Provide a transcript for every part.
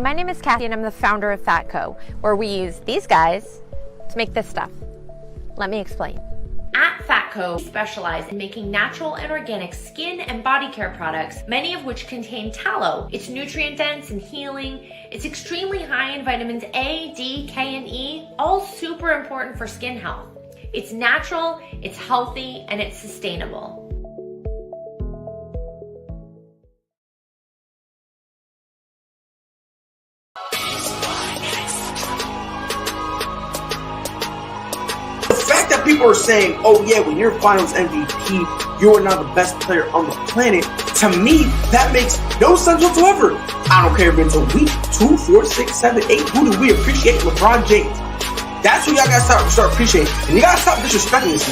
My name is Kathy and I'm the founder of Fatco, where we use these guys to make this stuff. Let me explain. At Fatco, we specialize in making natural and organic skin and body care products, many of which contain tallow. It's nutrient dense and healing. It's extremely high in vitamins A, D, K, and E, all super important for skin health. It's natural, it's healthy, and it's sustainable. That people are saying, oh yeah, when you're finals MVP, you are now the best player on the planet. To me, that makes no sense whatsoever. I don't care if it's a week, 2, 4, 6, 7, 8. Who do we appreciate? LeBron James. That's who y'all gotta start appreciating. And you gotta stop disrespecting this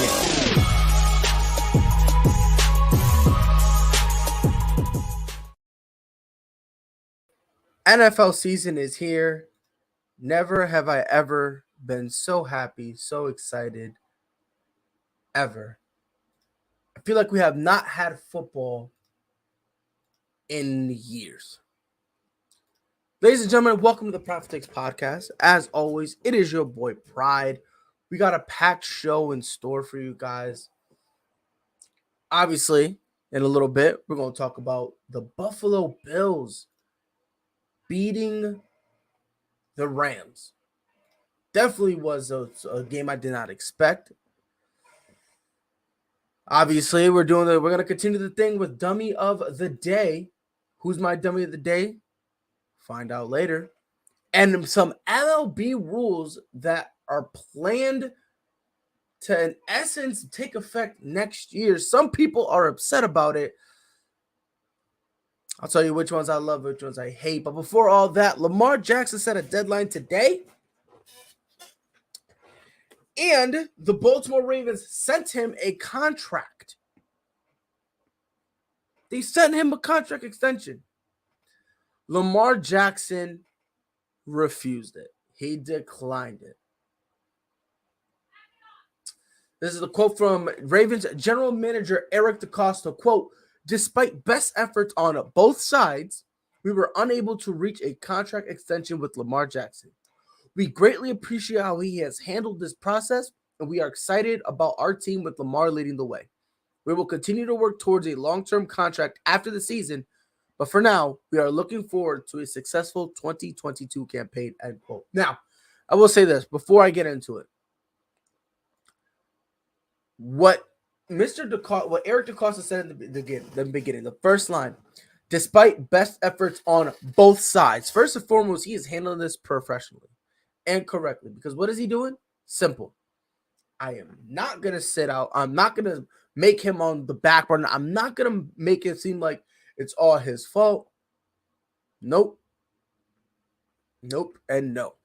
man. NFL season is here. Never have I ever been so happy, so excited, ever. I feel like we have not had football in years. Ladies and gentlemen, welcome to the Prideful podcast. As always, it is your boy Pride. We got a packed show in store for you guys. Obviously, in a little bit, we're going to talk about the Buffalo Bills beating the Rams. Definitely was a game I did not expect. Obviously, we're going to continue the thing with Dummy of the Day. Who's my Dummy of the Day? Find out later. And some MLB rules that are planned to, in essence, take effect next year. Some people are upset about it. I'll tell you which ones I love, which ones I hate. But before all that, Lamar Jackson set a deadline today. And the Baltimore Ravens sent him a contract. They sent him a contract extension. Lamar Jackson refused it. He declined it. This is a quote from Ravens general manager Eric DeCosta. Quote, despite best efforts on both sides, we were unable to reach a contract extension with Lamar Jackson. We greatly appreciate how he has handled this process, and we are excited about our team with Lamar leading the way. We will continue to work towards a long-term contract after the season, but for now, we are looking forward to a successful 2022 campaign, end quote. Now, I will say this before I get into it. What Eric DeCosta said in the beginning, the first line, despite best efforts on both sides, first and foremost, he is handling this professionally and correctly. Because what is he doing? Simple. I am not going to sit out. I'm not going to make him on the back burner. I'm not going to make it seem like it's all his fault. Nope. Nope and no.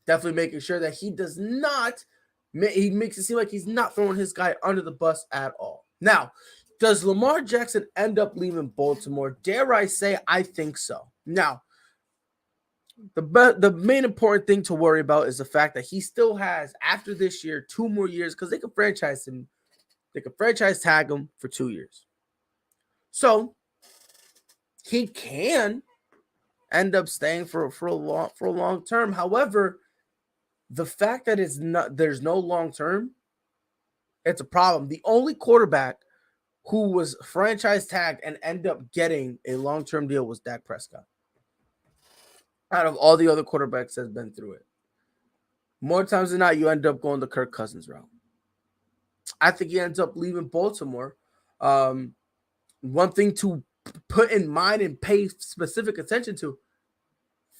Definitely making sure that he does not, he makes it seem like he's not throwing his guy under the bus at all. Now, does Lamar Jackson end up leaving Baltimore? Dare I say, I think so. Now, the main important thing to worry about is the fact that he still has, after this year, 2 more years, because they can franchise him. They can franchise tag him for 2 years. So he can end up staying for a long term. However, the fact that there's no long term, it's a problem. The only quarterback who was franchise tagged and ended up getting a long-term deal was Dak Prescott. Out of all the other quarterbacks that's been through it. More times than not, you end up going the Kirk Cousins route. I think he ends up leaving Baltimore. One thing to put in mind and pay specific attention to,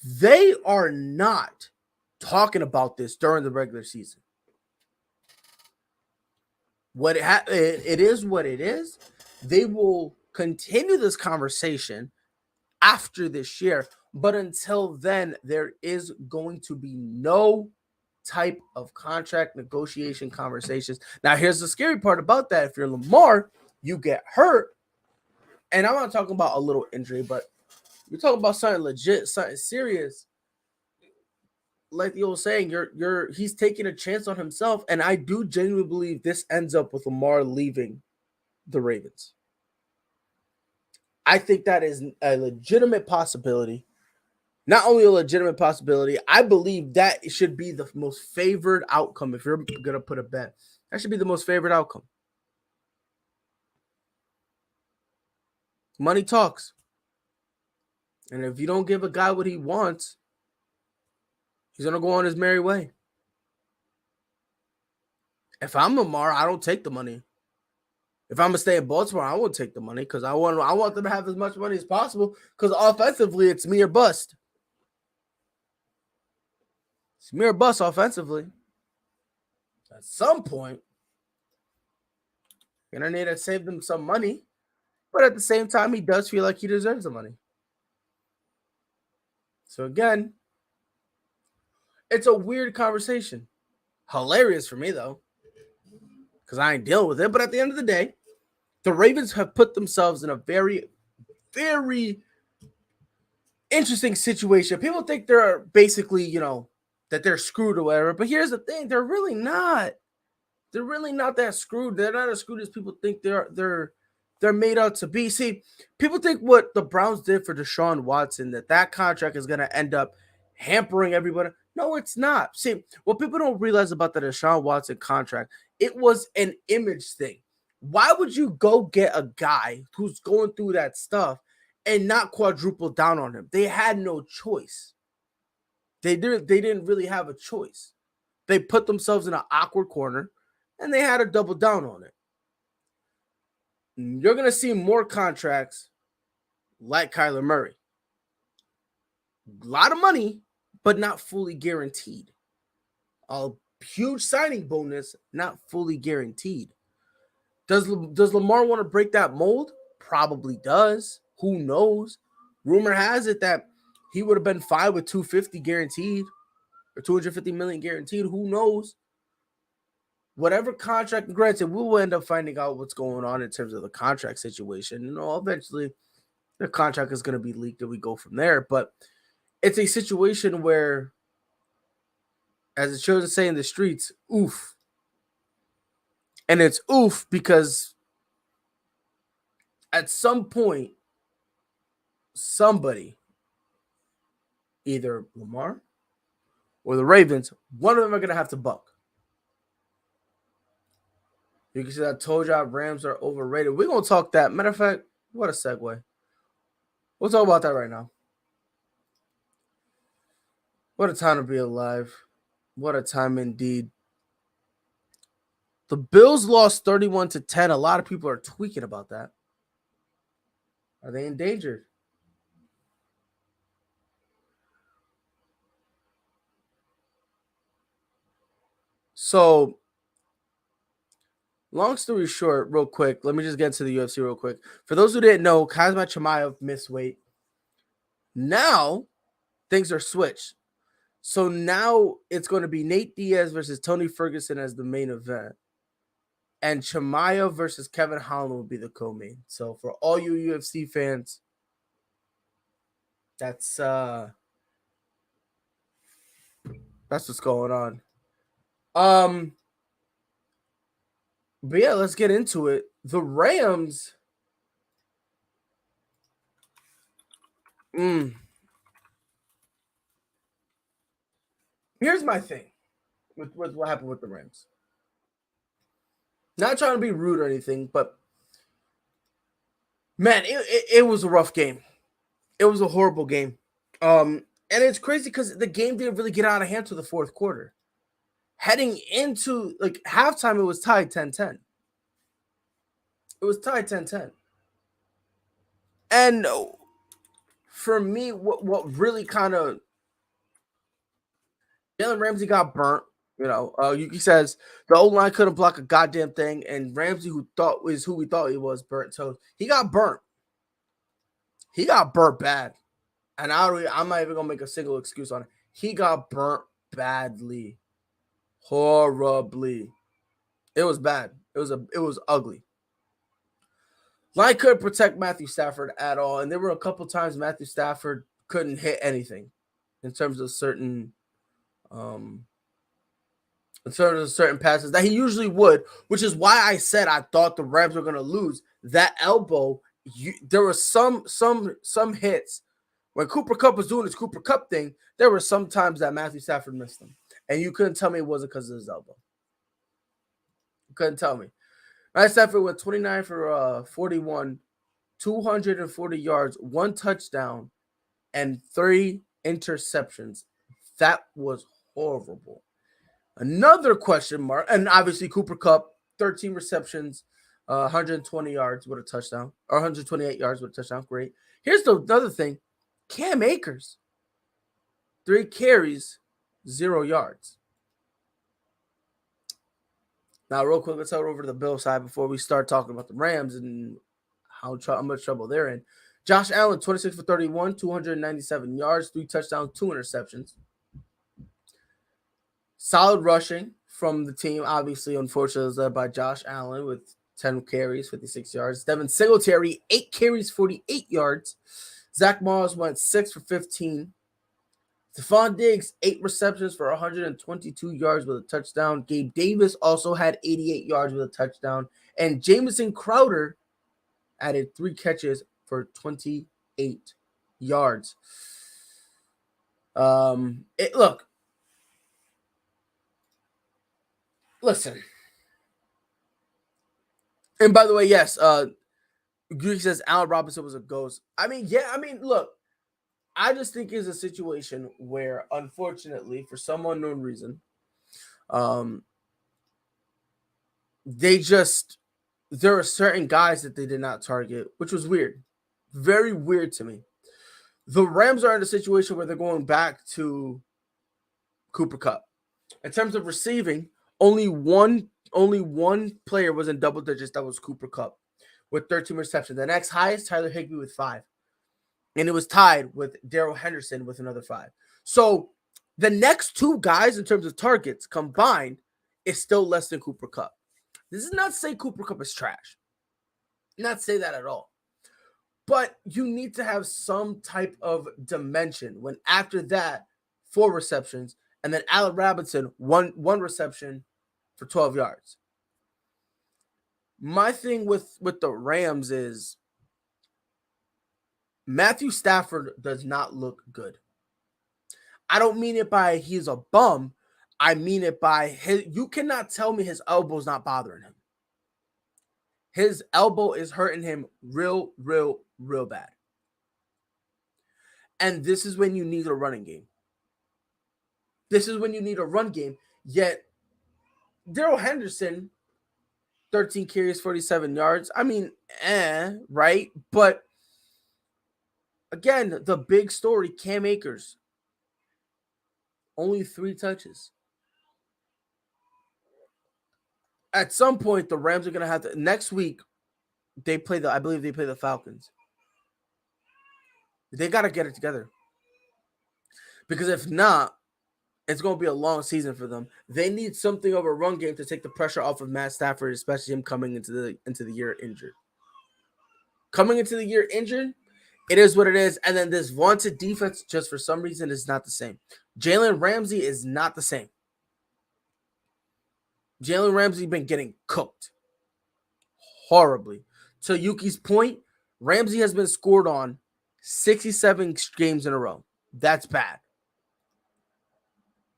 they are not talking about this during the regular season. It is what it is. They will continue this conversation after this year. But until then, there is going to be no type of contract negotiation conversations. Now, here's the scary part about that. If you're Lamar, you get hurt. And I'm not talking about a little injury, but you're talking about something legit, something serious. Like the old saying, he's taking a chance on himself. And I do genuinely believe this ends up with Lamar leaving the Ravens. I think that is a legitimate possibility. Not only a legitimate possibility, I believe that should be the most favored outcome. If you're going to put a bet, that should be the most favored outcome. Money talks. And if you don't give a guy what he wants, he's going to go on his merry way. If I'm Lamar, I don't take the money. If I'm going to stay in Baltimore, I won't take the money because I want them to have as much money as possible because offensively, it's me or bust. It's me or bust offensively. At some point, you're going to need to save them some money. But at the same time, he does feel like he deserves the money. So again, it's a weird conversation. Hilarious for me, though, because I ain't dealing with it. But at the end of the day, the Ravens have put themselves in a very, very interesting situation. People think they're basically, that they're screwed or whatever. But here's the thing. They're really not. They're really not that screwed. They're not as screwed as people think they're made out to be. See, people think what the Browns did for Deshaun Watson, that contract is going to end up hampering everybody. No, it's not. See, what people don't realize about the Deshaun Watson contract, it was an image thing. Why would you go get a guy who's going through that stuff and not quadruple down on him? They had no choice. They didn't really have a choice. They put themselves in an awkward corner and they had to double down on it. You're going to see more contracts like Kyler Murray. A lot of money, but not fully guaranteed. A huge signing bonus, not fully guaranteed. Does Lamar want to break that mold? Probably does. Who knows? Rumor has it that he would have been fine with $250 guaranteed or $250 million guaranteed. Who knows? Whatever contract, granted, we will end up finding out what's going on in terms of the contract situation. Eventually the contract is going to be leaked and we go from there. But it's a situation where, as it shows to say in the streets, oof. And it's oof because at some point, somebody, either Lamar or the Ravens, one of them are going to have to buck. You can see I told y'all Rams are overrated. We're going to talk that. Matter of fact, what a segue. We'll talk about that right now. What a time to be alive. What a time indeed. The Bills lost 31-10. A lot of people are tweaking about that. Are they endangered? So, long story short, real quick, let me just get to the UFC real quick. For those who didn't know, Khamzat Chimaev missed weight. Now, things are switched. So now it's going to be Nate Diaz versus Tony Ferguson as the main event. And Chimaev versus Kevin Holland will be the co-main. So for all you UFC fans, that's what's going on. But yeah, let's get into it. The Rams. Here's my thing with what happened with the Rams. Not trying to be rude or anything, but man, it was a rough game. It was a horrible game. And it's crazy because the game didn't really get out of hand to the fourth quarter. Heading into halftime, it was tied 10-10. It was tied 10-10. And for me, what really kind of Jalen Ramsey got burnt. Yuki says the O-line couldn't block a goddamn thing, and Ramsey, who we thought he was, burnt toast. He got burnt. He got burnt bad. And I'm not even gonna make a single excuse on it. He got burnt badly. Horribly. It was bad. It was ugly. Line couldn't protect Matthew Stafford at all, and there were a couple times Matthew Stafford couldn't hit anything in terms of certain passes that he usually would, which is why I said I thought the Rams were going to lose. That elbow, there were some hits When Cooper Kupp was doing his Cooper Kupp thing, there were some times that Matthew Stafford missed him. And you couldn't tell me it wasn't because of his elbow. You couldn't tell me. Matthew Stafford went 29 for 41, 240 yards, 1 touchdown, and 3 interceptions. That was horrible. Another question mark, and obviously Cooper Kupp, 13 receptions, 120 yards with a touchdown, or 128 yards with a touchdown. Great. Here's the other thing. Cam Akers, 3 carries, 0 yards. Now, real quick, let's head over to the Bills side before we start talking about the Rams and how much trouble they're in. Josh Allen, 26 for 31, 297 yards, 3 touchdowns, 2 interceptions. Solid rushing from the team. Obviously, unfortunately, was led by Josh Allen with 10 carries, 56 yards. Devin Singletary, 8 carries, 48 yards. Zach Moss went 6 for 15. Stephon Diggs, 8 receptions for 122 yards with a touchdown. Gabe Davis also had 88 yards with a touchdown. And Jamison Crowder added 3 catches for 28 yards. Listen. And by the way, yes, Greek says Allen Robinson was a ghost. Look, I just think it's a situation where, unfortunately, for some unknown reason, there are certain guys that they did not target, which was weird. Very weird to me. The Rams are in a situation where they're going back to Cooper Kupp. In terms of receiving, only one player was in double digits. That was Cooper Kupp with 13 receptions. The next highest, Tyler Higbee with 5. And it was tied with Darrell Henderson with another 5. So the next 2 guys in terms of targets combined is still less than Cooper Kupp. This is not to say Cooper Kupp is trash. Not to say that at all. But you need to have some type of dimension when after that, 4 receptions, and then Allen Robinson, one reception for 12 yards. My thing with the Rams is Matthew Stafford does not look good. I don't mean it by he's a bum. I mean it by you cannot tell me his elbow's not bothering him. His elbow is hurting him real bad. And this is when you need a running game. Yet Darrell Henderson, 13 carries, 47 yards. Right? But again, the big story, Cam Akers, only 3 touches. At some point, the Rams are going to have to, next week, I believe they play the Falcons. They got to get it together. Because if not, it's going to be a long season for them. They need something of a run game to take the pressure off of Matt Stafford, especially him coming into the year injured. Coming into the year injured, it is what it is. And then this vaunted defense, just for some reason, is not the same. Jalen Ramsey is not the same. Jalen Ramsey been getting cooked horribly. To Yuki's point, Ramsey has been scored on 67 games in a row. That's bad.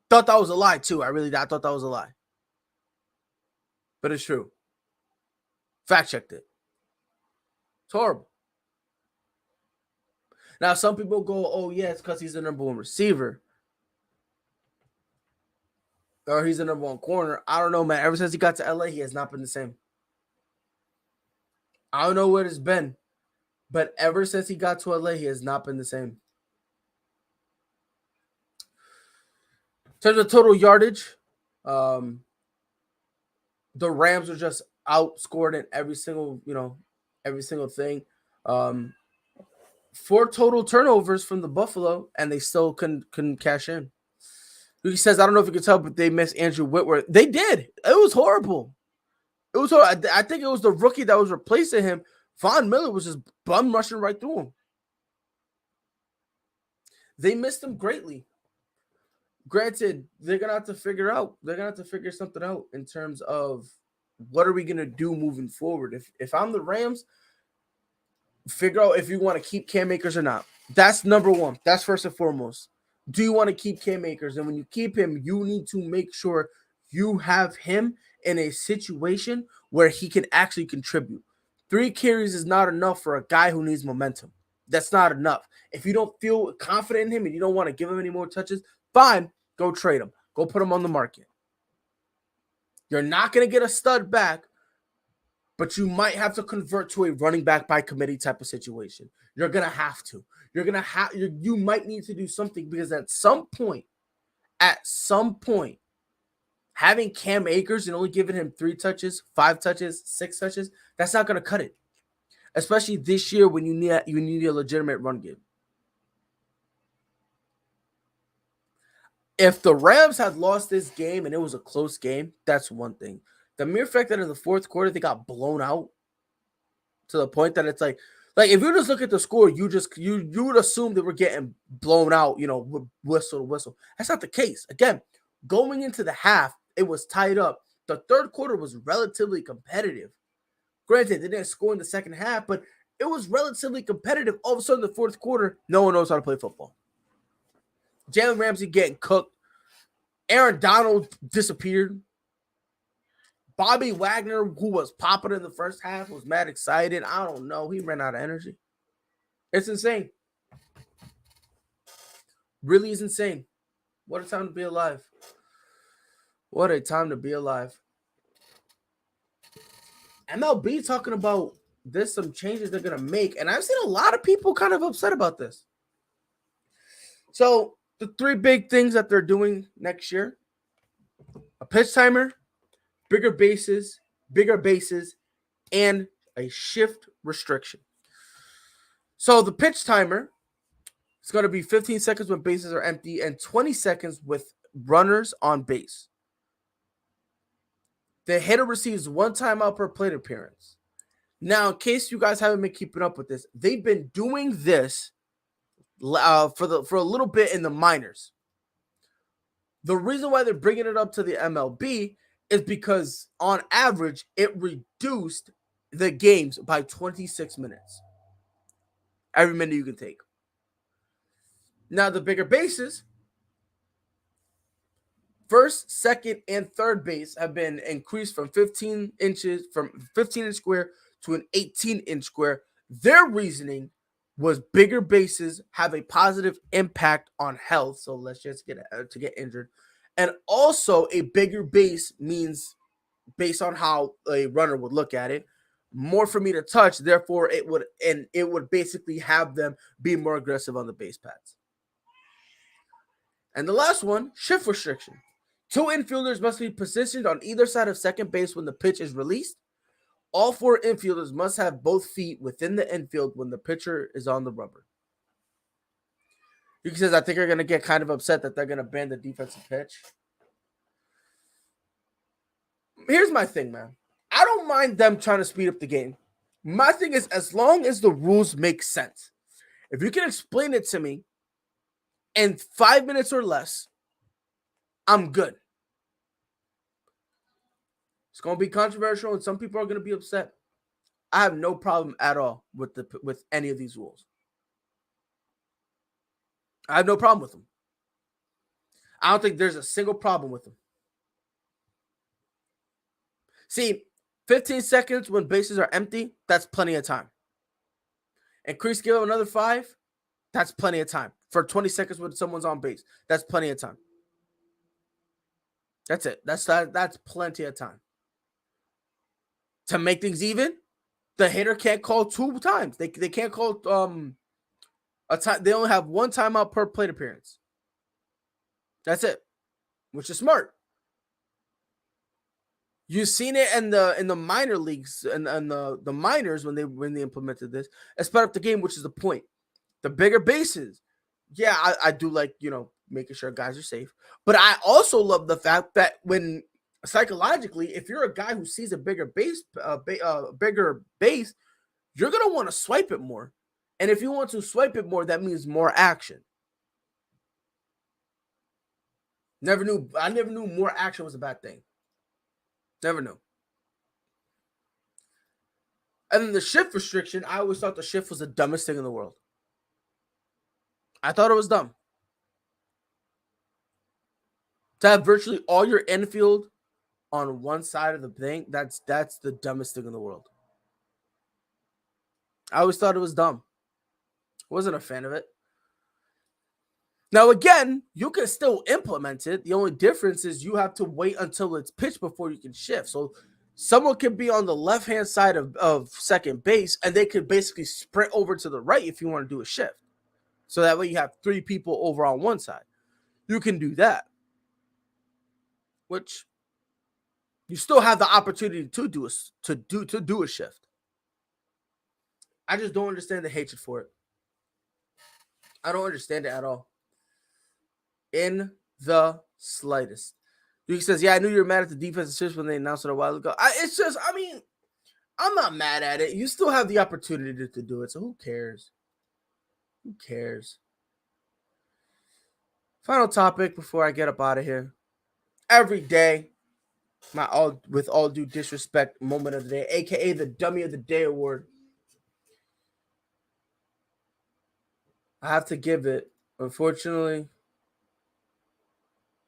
Thought that was a lie, too. I thought that was a lie. But it's true. Fact checked it. It's horrible. Now, some people go, oh, yeah, it's because he's the number 1 receiver. Or he's the number 1 corner. I don't know, man. Ever since he got to LA, he has not been the same. I don't know what it's been. But ever since he got to LA, he has not been the same. In terms of total yardage, the Rams are just outscored in every single thing. 4 total turnovers from the Buffalo, and they still couldn't cash in. He says, I don't know if you can tell, but they missed Andrew Whitworth. They did. It was horrible. I think it was the rookie that was replacing him. Von Miller was just bum rushing right through him. They missed him greatly. Granted, they're going to have to figure something out in terms of what are we going to do moving forward. If I'm the Rams, figure out if you want to keep Cam Akers or not. That's number one. That's first and foremost. Do you want to keep Cam Akers? And when you keep him, you need to make sure you have him in a situation where he can actually contribute. 3 carries is not enough for a guy who needs momentum. That's not enough. If you don't feel confident in him and you don't want to give him any more touches, fine, go trade him. Go put him on the market. You're not going to get a stud back, but you might have to convert to a running back by committee type of situation. You're going to have to. You might need to do something because at some point, having Cam Akers and only giving him 3 touches, 5 touches, 6 touches, that's not going to cut it. Especially this year when you need a legitimate run game. If the Rams had lost this game and it was a close game, that's one thing. The mere fact that in the fourth quarter they got blown out to the point that it's like if you just look at the score, you would assume that we're getting blown out, whistle to whistle. That's not the case. Again, going into the half, it was tied up. The third quarter was relatively competitive. Granted, they didn't score in the second half, but it was relatively competitive. All of a sudden, the fourth quarter, no one knows how to play football. Jalen Ramsey getting cooked. Aaron Donald disappeared. Bobby Wagner, who was popping in the first half, was mad excited. I don't know. He ran out of energy. It's insane. Really is insane. What a time to be alive. What a time to be alive. MLB talking about there's some changes they're going to make, and I've seen a lot of people kind of upset about this. So the 3 big things that they're doing next year: a pitch timer, bigger bases, and a shift restriction. So the pitch timer is going to be 15 seconds when bases are empty and 20 seconds with runners on base. The hitter receives 1 timeout per plate appearance. Now, in case you guys haven't been keeping up with this, they've been doing this for a little bit in the minors. The reason why they're bringing it up to the MLB is because, on average, it reduced the games by 26 minutes. Every minute you can take. Now, the bigger bases, first, second, and third base have been increased from 15-inch square to an 18-inch square. Their reasoning was bigger bases have a positive impact on health. So let's just get injured. And also a bigger base means, based on how a runner would look at it, more for me to touch. Therefore, it would basically have them be more aggressive on the base paths. And the last one, shift restriction. 2 infielders must be positioned on either side of second base when the pitch is released. All 4 infielders must have both feet within the infield when the pitcher is on the rubber. He says, I think they're going to get kind of upset that they're going to ban the defensive pitch. Here's my thing, man. I don't mind them trying to speed up the game. My thing is, as long as the rules make sense. If you can explain it to me in 5 minutes or less, I'm good. It's going to be controversial, and some people are going to be upset. I have no problem at all with any of these rules. I have no problem with them. I don't think there's a single problem with them. See, 15 seconds when bases are empty, that's plenty of time. Increase give them another 5, that's plenty of time. For 20 seconds when someone's on base, that's plenty of time. That's it. That's plenty of time. To make things even, the hitter can't call 2 times. They can't call a time. They only have 1 timeout per plate appearance. That's it, which is smart. You've seen it in the minor leagues and the minors when they implemented this. It sped up the game, which is the point. The bigger bases, yeah, I do like making sure guys are safe, but I also love the fact that when psychologically, if you're a guy who sees a bigger base, you're gonna want to swipe it more, and if you want to swipe it more, that means more action. I never knew more action was a bad thing. Never knew. And then the shift restriction, I always thought the shift was the dumbest thing in the world. I thought it was dumb. To have virtually all your infield on one side of the thing, that's the dumbest thing in the world. I always thought it was dumb. Wasn't a fan of it. Now, again, you can still implement it. The only difference is you have to wait until it's pitched before you can shift. So someone can be on the left-hand side of second base, and they could basically sprint over to the right if you want to do a shift. So that way you have 3 people over on one side. You can do that. Which you still have the opportunity to do a shift. I just don't understand the hatred for it. I don't understand it at all. In the slightest. Duke says, yeah, I knew you were mad at the defensive shift when they announced it a while ago. I'm not mad at it. You still have the opportunity to do it, so who cares? Who cares? Final topic before I get up out of here. Every day, with all due disrespect, moment of the day, aka the Dummy of the Day award. I have to give it, unfortunately,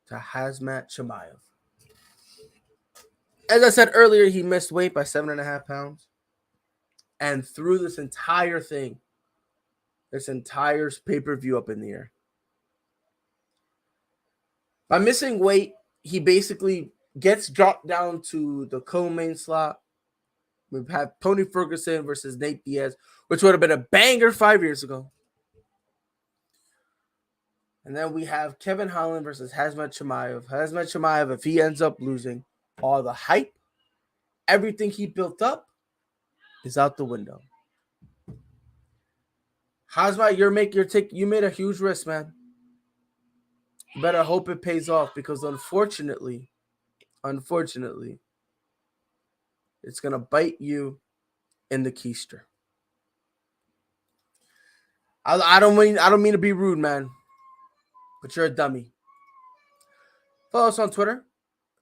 to Hazmat Chimaev. As I said earlier, he missed weight by 7.5 pounds. And threw this entire thing, this entire pay-per-view up in the air. By missing weight, he basically gets dropped down to the co-main slot. We've had Tony Ferguson versus Nate Diaz, which would have been a banger 5 years ago. And then we have Kevin Holland versus Hazmat Chimaev. Hazmat Chimaev, if he ends up losing, all the hype, everything he built up is out the window. Hazmat, you made a huge risk, man. You better hope it pays off because unfortunately, it's gonna bite you in the keister. I don't mean to be rude, man, but you're a dummy. Follow us on Twitter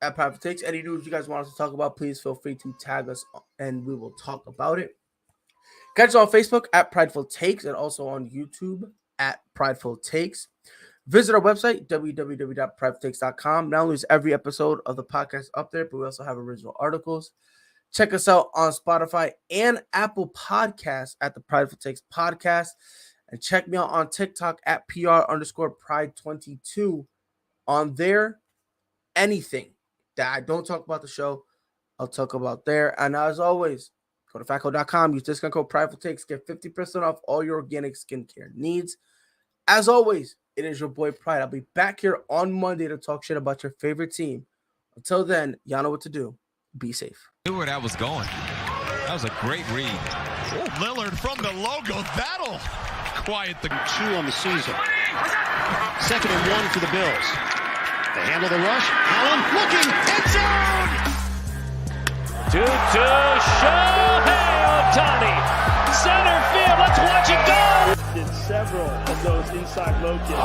at Prideful Takes. Any news you guys want us to talk about, please feel free to tag us and we will talk about it. Catch us on Facebook at Prideful Takes and also on YouTube at Prideful Takes. Visit our website, www.pridefultakes.com. Not only is every episode of the podcast up there, but we also have original articles. Check us out on Spotify and Apple Podcasts at the Prideful Takes Podcast. And check me out on TikTok at PR_Pride22. On there, anything that I don't talk about the show, I'll talk about there. And as always, go to fatco.com, use discount code Prideful Takes, get 50% off all your organic skincare needs. As always, it is your boy Pride. I'll be back here on Monday to talk shit about your favorite team. Until then, y'all know what to do. Be safe. Knew where that was going. That was a great read. Ooh, Lillard from the logo. That'll quiet the 2 on the season. 2nd and 1 for the Bills. They handle the rush. Allen looking. End zone. 2-2. Shohei Ohtani. Center field. Let's watch it go. Did several of those inside low kicks.